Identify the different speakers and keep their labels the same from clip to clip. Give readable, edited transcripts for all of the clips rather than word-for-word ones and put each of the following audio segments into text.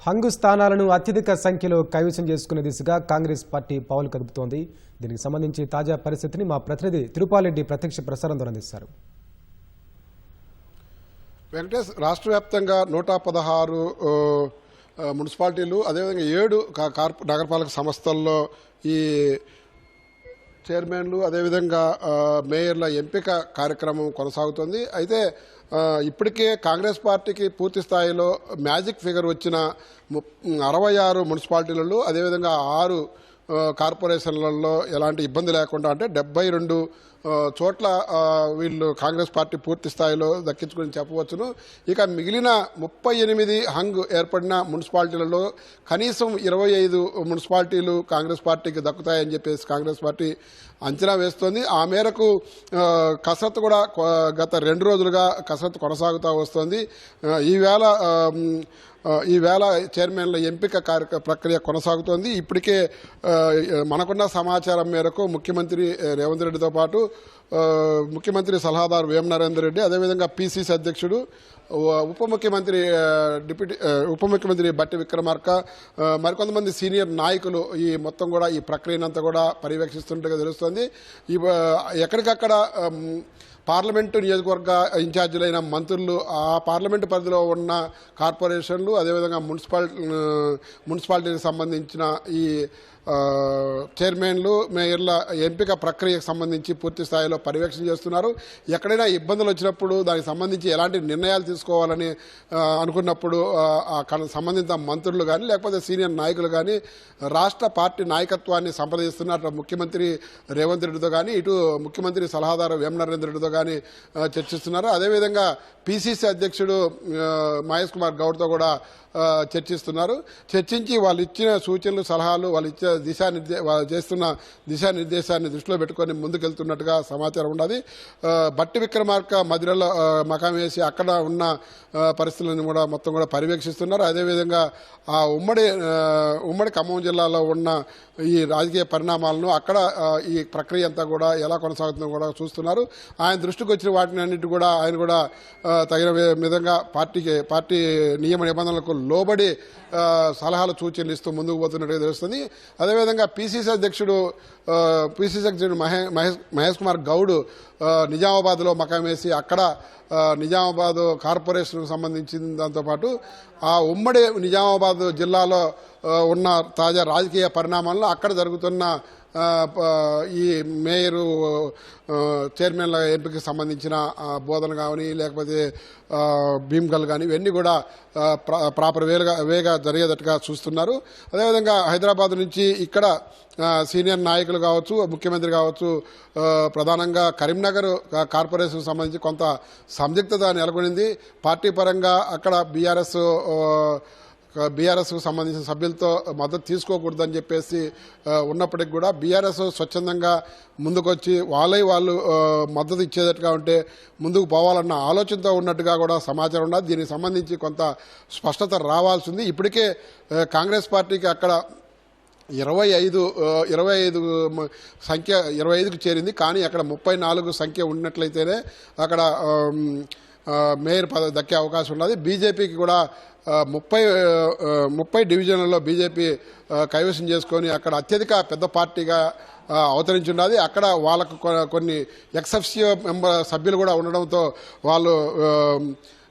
Speaker 1: హంగు స్థానాలను అత్యధిక సంఖ్యలో కైవసం చేసుకునే దిశగా కాంగ్రెస్ పార్టీ పావులు కదుపుతోంది. దీనికి సంబంధించి తాజా పరిస్థితిని మా ప్రతినిధి తిరుపాలరెడ్డి ప్రత్యక్ష ప్రసారం ద్వారా అందిస్తారు.
Speaker 2: వెంకటేష్, రాష్ట్ర వ్యాప్తంగా 116 మున్సిపాలిటీలు, అదేవిధంగా 7 నగరపాలక సంస్థల్లో ఈ చైర్మన్లు, అదేవిధంగా మేయర్ల ఎంపిక కార్యక్రమం కొనసాగుతుంది. అయితే ఇప్పటికే కాంగ్రెస్ పార్టీకి పూర్తి స్థాయిలో మ్యాజిక్ ఫిగర్ వచ్చిన 66 మున్సిపాలిటీలలో, అదేవిధంగా 6 కార్పొరేషన్లలో ఎలాంటి ఇబ్బంది లేకుండా, అంటే 72 చోట్ల వీళ్ళు కాంగ్రెస్ పార్టీ పూర్తి స్థాయిలో దక్కించుకుని చెప్పవచ్చును. ఇక మిగిలిన 38 హంగ్ ఏర్పడిన మున్సిపాలిటీలలో కనీసం 25 మున్సిపాలిటీలు కాంగ్రెస్ పార్టీకి దక్కుతాయని చెప్పేసి కాంగ్రెస్ పార్టీ అంచనా వేస్తోంది. ఆ మేరకు కసరత్తు కూడా గత 2 రోజులుగా కసరత్తు కొనసాగుతూ వస్తోంది. ఈవేళ చైర్మన్ల ఎంపిక ప్రక్రియ కొనసాగుతోంది. ఇప్పటికే మనకున్న సమాచారం మేరకు ముఖ్యమంత్రి రేవంత్ రెడ్డితో పాటు ముఖ్యమంత్రి సలహాదారు వేం నరేందర్ రెడ్డి, అదేవిధంగా పిసిసి అధ్యక్షుడు, ఉప ముఖ్యమంత్రి బట్టి విక్రమార్క, మరికొంతమంది సీనియర్ నాయకులు ఈ మొత్తం కూడా ఈ ప్రక్రియనంతా కూడా పర్యవేక్షిస్తుండగా తెలుస్తోంది. ఎక్కడికక్కడ పార్లమెంటు నియోజకవర్గ ఇన్ఛార్జీలైన మంత్రులు, ఆ పార్లమెంటు పరిధిలో ఉన్న కార్పొరేషన్లు, అదేవిధంగా మున్సిపాలిటీకి సంబంధించిన ఈ చైర్మన్లు, మేయర్ల ఎంపిక ప్రక్రియకు సంబంధించి పూర్తి స్థాయిలో పర్యవేక్షణ చేస్తున్నారు. ఎక్కడైనా ఇబ్బందులు వచ్చినప్పుడు దానికి సంబంధించి ఎలాంటి నిర్ణయాలు తీసుకోవాలని అనుకున్నప్పుడు సంబంధిత మంత్రులు కానీ లేకపోతే సీనియర్ నాయకులు కానీ రాష్ట్ర పార్టీ నాయకత్వాన్ని సంప్రదిస్తున్నారు. ముఖ్యమంత్రి రేవంత్ రెడ్డితో కానీ, ఇటు ముఖ్యమంత్రి సలహాదారు వేం నరేందర్ రెడ్డితో కానీ చర్చిస్తున్నారు. అదేవిధంగా పిసిసి అధ్యక్షుడు మహేష్ కుమార్ గౌడ్తో కూడా చర్చిస్తున్నారు. చర్చించి వాళ్ళు ఇచ్చిన సూచనలు, సలహాలు, వాళ్ళు చేస్తున్న దిశానిర్దేశాన్ని దృష్టిలో పెట్టుకొని ముందుకెళ్తున్నట్టుగా సమాచారం ఉన్నది. బట్టి విక్రమార్క మదిరలో మకాం వేసి అక్కడ ఉన్న పరిస్థితులను కూడా మొత్తం కూడా పర్యవేక్షిస్తున్నారు. అదేవిధంగా ఆ ఉమ్మడి ఖమ్మం జిల్లాలో ఉన్న ఈ రాజకీయ పరిణామాలను, అక్కడ ఈ ప్రక్రియ అంతా కూడా ఎలా కొనసాగుతుందో కూడా చూస్తున్నారు. ఆయన దృష్టికి వచ్చిన వాటిని అన్నిటి కూడా ఆయన కూడా తగిన విధంగా పార్టీ నియమ నిబంధనలకు లోబడి సలహాలు సూచనలు ఇస్తూ ముందుకు పోతున్నట్టుగా తెలుస్తుంది. అదేవిధంగా పిసిసి అధ్యక్షుడు మహేష్ కుమార్ గౌడ్ నిజామాబాద్లో మకాం వేసి అక్కడ నిజామాబాద్ కార్పొరేషన్కు సంబంధించిన దాంతోపాటు ఆ ఉమ్మడి నిజామాబాద్ జిల్లాలో ఉన్న తాజా రాజకీయ పరిణామాలను, అక్కడ జరుగుతున్న ఈ మేయరు చైర్మన్ల ఎంపికకి సంబంధించిన బోధన కానీ లేకపోతే భీమ్గల్ కానీ ఇవన్నీ కూడా ప్రాపర్ వేగా జరిగేటట్టుగా చూస్తున్నారు. అదేవిధంగా హైదరాబాద్ నుంచి ఇక్కడ సీనియర్ నాయకులు కావచ్చు, ముఖ్యమంత్రి కావచ్చు, ప్రధానంగా కరీంనగర్ కార్పొరేషన్కి సంబంధించి కొంత సందిగ్ధత నెలకొనింది. పార్టీ పరంగా అక్కడ బీఆర్ఎస్కు సంబంధించిన సభ్యులతో మద్దతు తీసుకోకూడదని చెప్పేసి ఉన్నప్పటికీ కూడా బీఆర్ఎస్ స్వచ్ఛందంగా ముందుకొచ్చి వాళ్ళు మద్దతు ఇచ్చేటట్టుగా ఉంటే ముందుకు పోవాలన్న ఆలోచనతో ఉన్నట్టుగా కూడా సమాచారం ఉన్నది. దీనికి సంబంధించి కొంత స్పష్టత రావాల్సింది. ఇప్పటికే కాంగ్రెస్ పార్టీకి అక్కడ 25 సంఖ్య 25కు చేరింది. కానీ అక్కడ 34 సంఖ్య ఉన్నట్లయితేనే అక్కడ మేయర్ పదవి దక్కే అవకాశం ఉన్నది. బీజేపీకి కూడా 30 డివిజన్లలో బీజేపీ కైవసం చేసుకొని అక్కడ అత్యధిక పెద్ద పార్టీగా అవతరించున్నది. అక్కడ వాళ్ళకు కొన్ని ఎక్సెప్షియో సభ్యులు కూడా ఉండడంతో వాళ్ళు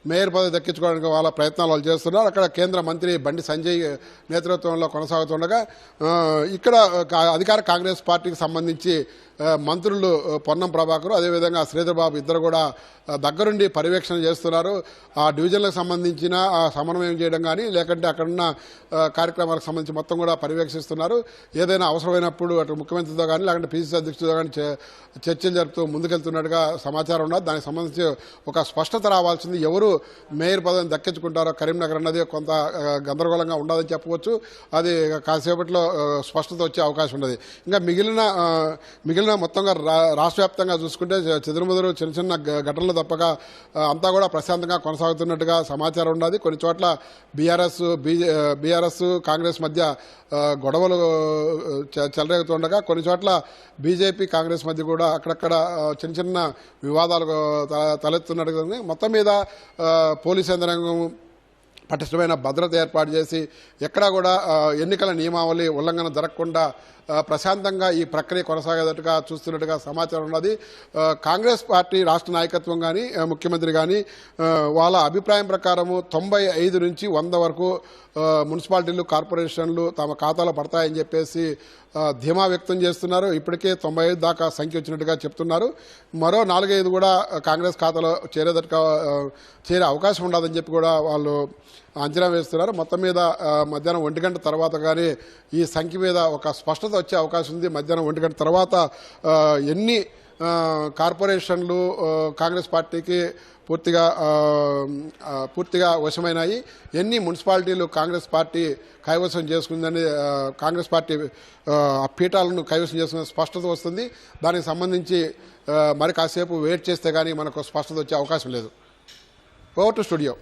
Speaker 2: మేయర్ పదవి దక్కించుకోవడానికి వాళ్ళ ప్రయత్నాలు వాళ్ళు చేస్తున్నారు. అక్కడ కేంద్ర మంత్రి బండి సంజయ్ నేతృత్వంలో కొనసాగుతుండగా ఇక్కడ అధికార కాంగ్రెస్ పార్టీకి సంబంధించి మంత్రులు పొన్నం ప్రభాకర్, అదేవిధంగా శ్రీధర్ బాబు ఇద్దరు కూడా దగ్గరుండి పర్యవేక్షణ చేస్తున్నారు. ఆ డివిజన్లకు సంబంధించిన సమన్వయం చేయడం కానీ లేకంటే అక్కడున్న కార్యక్రమాలకు సంబంధించి మొత్తం కూడా పర్యవేక్షిస్తున్నారు. ఏదైనా అవసరమైనప్పుడు అటు ముఖ్యమంత్రితో కానీ లేకుంటే పిసిసి అధ్యక్షుడితో కానీ చర్చలు జరుపుతూ ముందుకెళ్తున్నట్టుగా సమాచారం ఉన్నది. దానికి సంబంధించి ఒక స్పష్టత రావాల్సింది. ఎవరు మేయర్ పదవిని దక్కించుకుంటారో కరీంనగర్ అన్నది కొంత గందరగోళంగా ఉండదని చెప్పవచ్చు. అది కాసేపట్లో స్పష్టత వచ్చే అవకాశం ఉన్నది. ఇంకా మిగిలిన మొత్తంగా రాష్ట్ర వ్యాప్తంగా చూసుకుంటే చెదురుముదురు చిన్న ఘటనలు తప్పక అంతా కూడా ప్రశాంతంగా కొనసాగుతున్నట్టుగా సమాచారం ఉన్నది. కొన్ని చోట్ల బీఆర్ఎస్ కాంగ్రెస్ మధ్య గొడవలు చెలరేగుతుండగా, కొన్ని చోట్ల బీజేపీ కాంగ్రెస్ మధ్య కూడా అక్కడక్కడ చిన్న వివాదాలు తలెత్తున్నట్టుగా మొత్తం మీద పోలీస్ యంత్రాంగం పటిష్టమైన భద్రత ఏర్పాటు చేసి ఎక్కడా కూడా ఎన్నికల నియమావళి ఉల్లంఘన జరగకుండా ప్రశాంతంగా ఈ ప్రక్రియ కొనసాగేటట్టుగా చూస్తున్నట్టుగా సమాచారం ఉన్నది. కాంగ్రెస్ పార్టీ రాష్ట్ర నాయకత్వం కానీ ముఖ్యమంత్రి కానీ వాళ్ళ అభిప్రాయం ప్రకారము 95 నుంచి 100 వరకు మున్సిపాలిటీలు కార్పొరేషన్లు తమ ఖాతాలో పడతాయని చెప్పేసి ధీమా వ్యక్తం చేస్తున్నారు. ఇప్పటికే 95 దాకా సంఖ్య వచ్చినట్టుగా చెప్తున్నారు. మరో 4-5 కూడా కాంగ్రెస్ ఖాతాలో చేరే అవకాశం ఉండదని చెప్పి కూడా వాళ్ళు అంచనా వేస్తున్నారు. మొత్తం మీద మధ్యాహ్నం 1 గంట తర్వాత కానీ ఈ సంఖ్య మీద ఒక స్పష్టత వచ్చే అవకాశం ఉంది. మధ్యాహ్నం 1 గంట తర్వాత ఎన్ని కార్పొరేషన్లు కాంగ్రెస్ పార్టీకి పూర్తిగా వశమైనాయి, ఎన్ని మున్సిపాలిటీలు కాంగ్రెస్ పార్టీ కైవసం చేసుకుందని కాంగ్రెస్ పార్టీ పీఠాలను కైవసం చేసుకునే స్పష్టత వస్తుంది. దానికి సంబంధించి మరి కాసేపు వెయిట్ చేస్తే కానీ మనకు స్పష్టత వచ్చే అవకాశం లేదు. Over to studio.